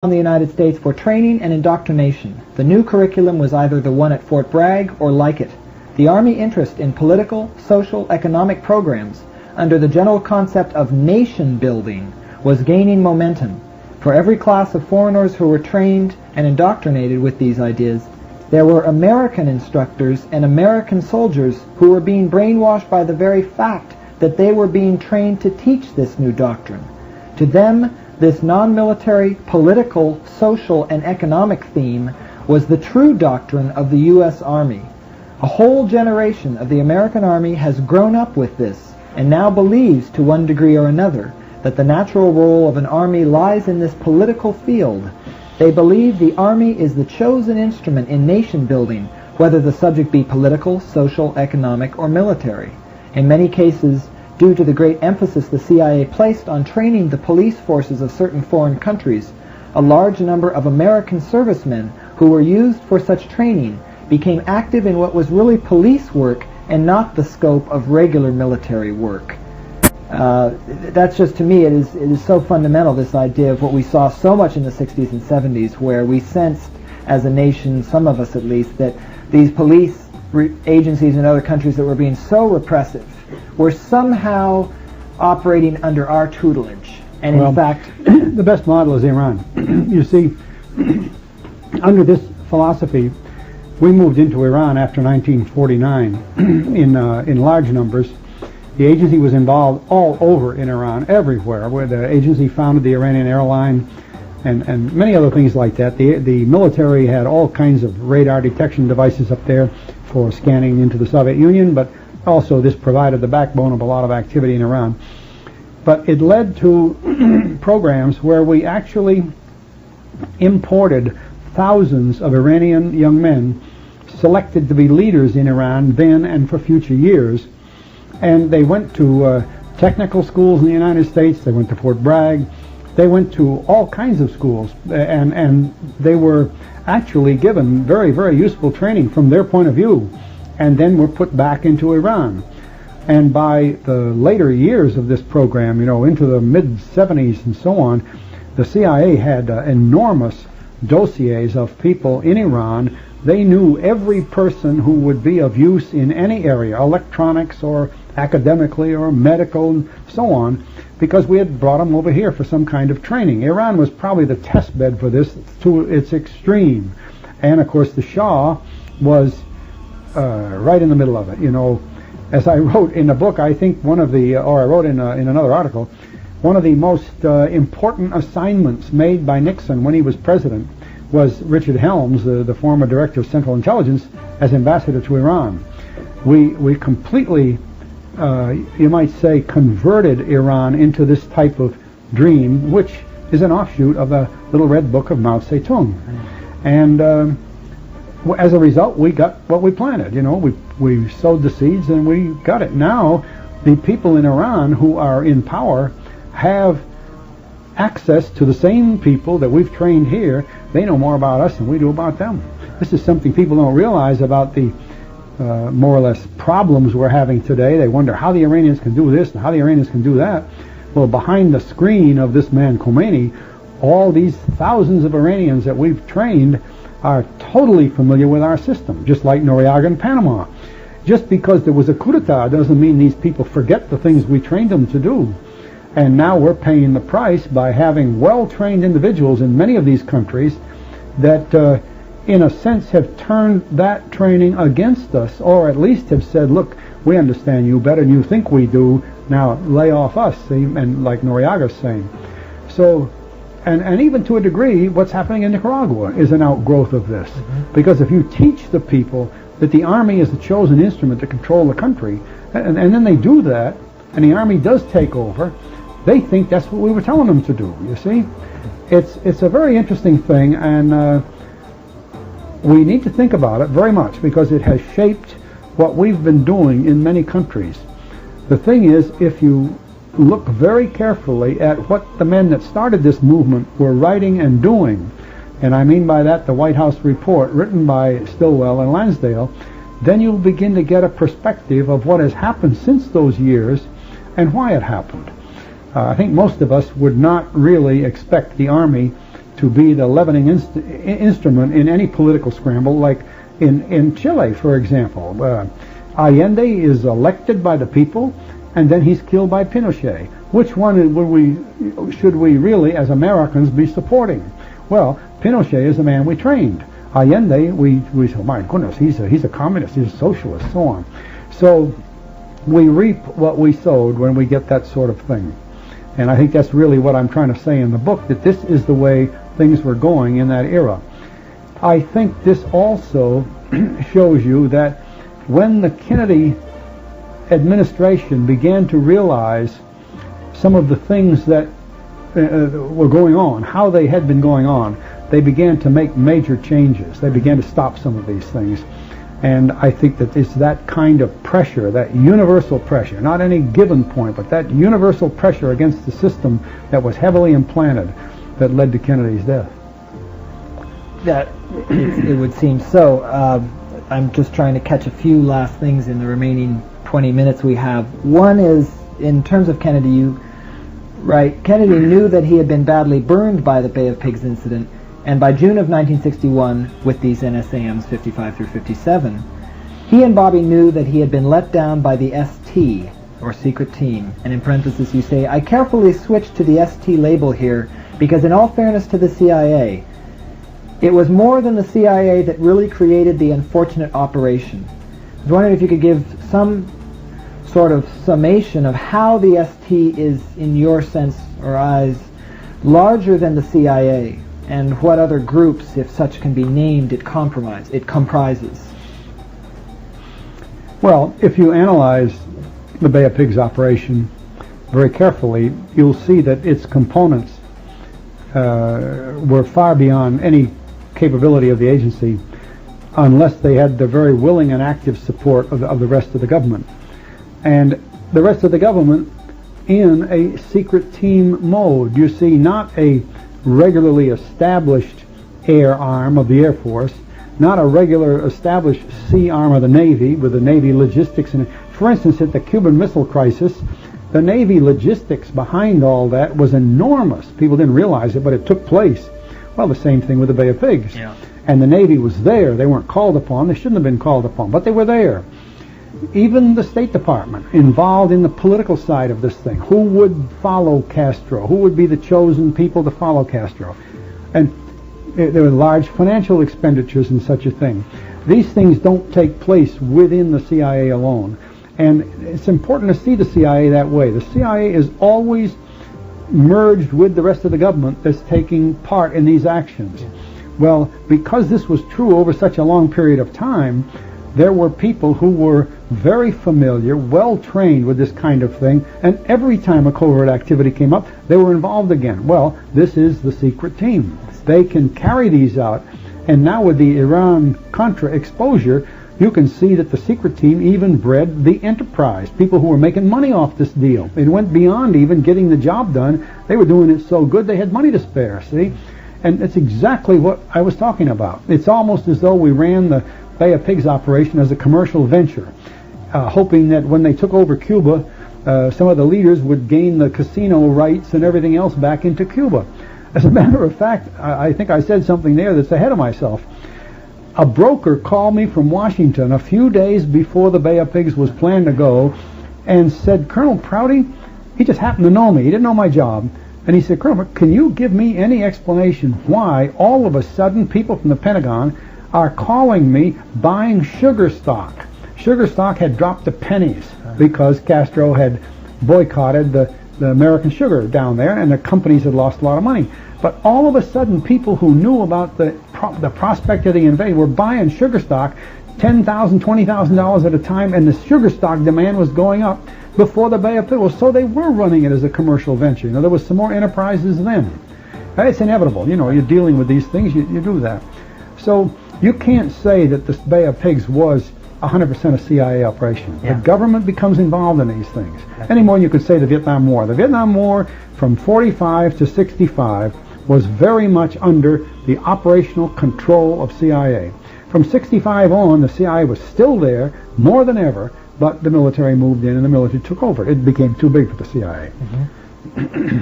in the United States for training and indoctrination. The new curriculum was either the one at Fort Bragg or like it. The Army interest in political, social, economic programs under the general concept of nation building was gaining momentum. For every class of foreigners who were trained and indoctrinated with these ideas, there were American instructors and American soldiers who were being brainwashed by the very fact that they were being trained to teach this new doctrine. To them, this non-military, political, social, and economic theme was the true doctrine of the U.S. Army. A whole generation of the American Army has grown up with this and now believes, to one degree or another, that the natural role of an army lies in this political field. They believe the Army is the chosen instrument in nation building, whether the subject be political, social, economic, or military. In many cases, due to the great emphasis the CIA placed on training the police forces of certain foreign countries, a large number of American servicemen who were used for such training became active in what was really police work and not the scope of regular military work. That's just, to me, it is so fundamental, this idea of what we saw so much in the 60s and 70s, where we sensed as a nation, some of us at least, that these police agencies in other countries that were being so repressive were somehow operating under our tutelage. And in fact, the best model is Iran. You see, under this philosophy, we moved into Iran after 1949 in large numbers. The agency was involved all over in Iran, everywhere, where the agency founded the Iranian airline and many other things like that. The military had all kinds of radar detection devices up there for scanning into the Soviet Union, but also this provided the backbone of a lot of activity in Iran. But it led to programs where we actually imported thousands of Iranian young men selected to be leaders in Iran then and for future years. And they went to technical schools in the United States, they went to Fort Bragg, they went to all kinds of schools, and they were actually given very, very useful training from their point of view, and then were put back into Iran. And by the later years of this program, into the mid-70s and so on, the CIA had enormous dossiers of people in Iran. They knew every person who would be of use in any area, electronics or academically or medical and so on, because we had brought them over here for some kind of training. Iran was probably the test bed for this to its extreme. And of course the Shah was right in the middle of it. As I wrote in the book, I think I wrote in another article, one of the most important assignments made by Nixon when he was president was Richard Helms, the former director of Central Intelligence, as ambassador to Iran. We completely, you might say, converted Iran into this type of dream, which is an offshoot of the Little Red Book of Mao Zedong. And as a result, we got what we planted. We sowed the seeds and we got it. Now, the people in Iran who are in power have access to the same people that we've trained here. They know more about us than we do about them. This is something people don't realize about the more or less problems we're having today. They wonder how the Iranians can do this and how the Iranians can do that. Well, behind the screen of this man Khomeini, all these thousands of Iranians that we've trained are totally familiar with our system, just like Noriega in Panama. Just because there was a coup d'etat doesn't mean these people forget the things we trained them to do. And now we're paying the price by having well-trained individuals in many of these countries that, in a sense, have turned that training against us, or at least have said, look, we understand you better than you think we do, now lay off us, see? And like Noriega's saying. So, and even to a degree, what's happening in Nicaragua is an outgrowth of this. Because if you teach the people that the Army is the chosen instrument to control the country, and then they do that, and the Army does take over, they think that's what we were telling them to do, you see? It's a very interesting thing, and we need to think about it very much because it has shaped what we've been doing in many countries. The thing is, if you look very carefully at what the men that started this movement were writing and doing, and I mean by that the White House report written by Stilwell and Lansdale, then you'll begin to get a perspective of what has happened since those years and why it happened. I think most of us would not really expect the Army to be the leavening instrument in any political scramble, like in Chile, for example. Allende is elected by the people, and then he's killed by Pinochet. Which one should we really, as Americans, be supporting? Well, Pinochet is the man we trained. Allende, we say, oh my goodness, he's a communist, he's a socialist, so on. So we reap what we sowed when we get that sort of thing. And I think that's really what I'm trying to say in the book, that this is the way things were going in that era. I think this also shows you that when the Kennedy administration began to realize some of the things that were going on, how they had been going on, they began to make major changes. They began to stop some of these things. And I think that it's that kind of pressure, that universal pressure, not any given point, but that universal pressure against the system that was heavily implanted that led to Kennedy's death. That it would seem so. I'm just trying to catch a few last things in the remaining 20 minutes we have. One is, in terms of Kennedy, you write, Kennedy knew that he had been badly burned by the Bay of Pigs incident, and by June of 1961, with these NSAMs 55 through 57, he and Bobby knew that he had been let down by the ST, or secret team. And in parentheses you say, I carefully switched to the ST label here because in all fairness to the CIA, it was more than the CIA that really created the unfortunate operation. I was wondering if you could give some sort of summation of how the ST is, in your sense or eyes, larger than the CIA, and what other groups, if such can be named, it comprises. Well, if you analyze the Bay of Pigs operation very carefully, you'll see that its components were far beyond any capability of the agency unless they had the very willing and active support of the rest of the government. And the rest of the government in a secret team mode. You see, not a regularly established air arm of the Air Force, not a regular established sea arm of the Navy with the Navy logistics in it. For instance, at the Cuban Missile Crisis, the Navy logistics behind all that was enormous. People didn't realize it, but it took place. Well, the same thing with the Bay of Pigs. Yeah. And the Navy was there. They weren't called upon. They shouldn't have been called upon, but they were there. Even the State Department involved in the political side of this thing. Who would follow Castro? Who would be the chosen people to follow Castro? And there were large financial expenditures in such a thing. These things don't take place within the CIA alone. And it's important to see the CIA that way. The CIA is always merged with the rest of the government that's taking part in these actions. Well, because this was true over such a long period of time, there were people who were very familiar, well-trained with this kind of thing, and every time a covert activity came up, they were involved again. Well, this is the secret team. They can carry these out, and now with the Iran-Contra exposure, you can see that the secret team even bred the enterprise, people who were making money off this deal. It went beyond even getting the job done. They were doing it so good they had money to spare, see? And it's exactly what I was talking about. It's almost as though we ran the Bay of Pigs operation as a commercial venture, hoping that when they took over Cuba, some of the leaders would gain the casino rights and everything else back into Cuba. As a matter of fact, I think I said something there that's ahead of myself. A broker called me from Washington a few days before the Bay of Pigs was planned to go and said, Colonel Prouty, he just happened to know me. He didn't know my job. And he said, Colonel, can you give me any explanation why all of a sudden people from the Pentagon are calling me buying sugar stock? Sugar stock had dropped to pennies because Castro had boycotted the American sugar down there, and the companies had lost a lot of money. But all of a sudden, people who knew about the prospect of the invasion were buying sugar stock, $10,000, $20,000 at a time, and the sugar stock demand was going up before the Bay of Pigs. So they were running it as a commercial venture. You know, there was some more enterprises then. It's inevitable. You know, you're dealing with these things, you do that. So you can't say that the Bay of Pigs was 100% a CIA operation. Yeah. The government becomes involved in these things. Any more than you could say the Vietnam War. The Vietnam War from 45 to 65 was very much under the operational control of CIA. From 65 on, the CIA was still there, more than ever, but the military moved in and the military took over. It became too big for the CIA. Mm-hmm.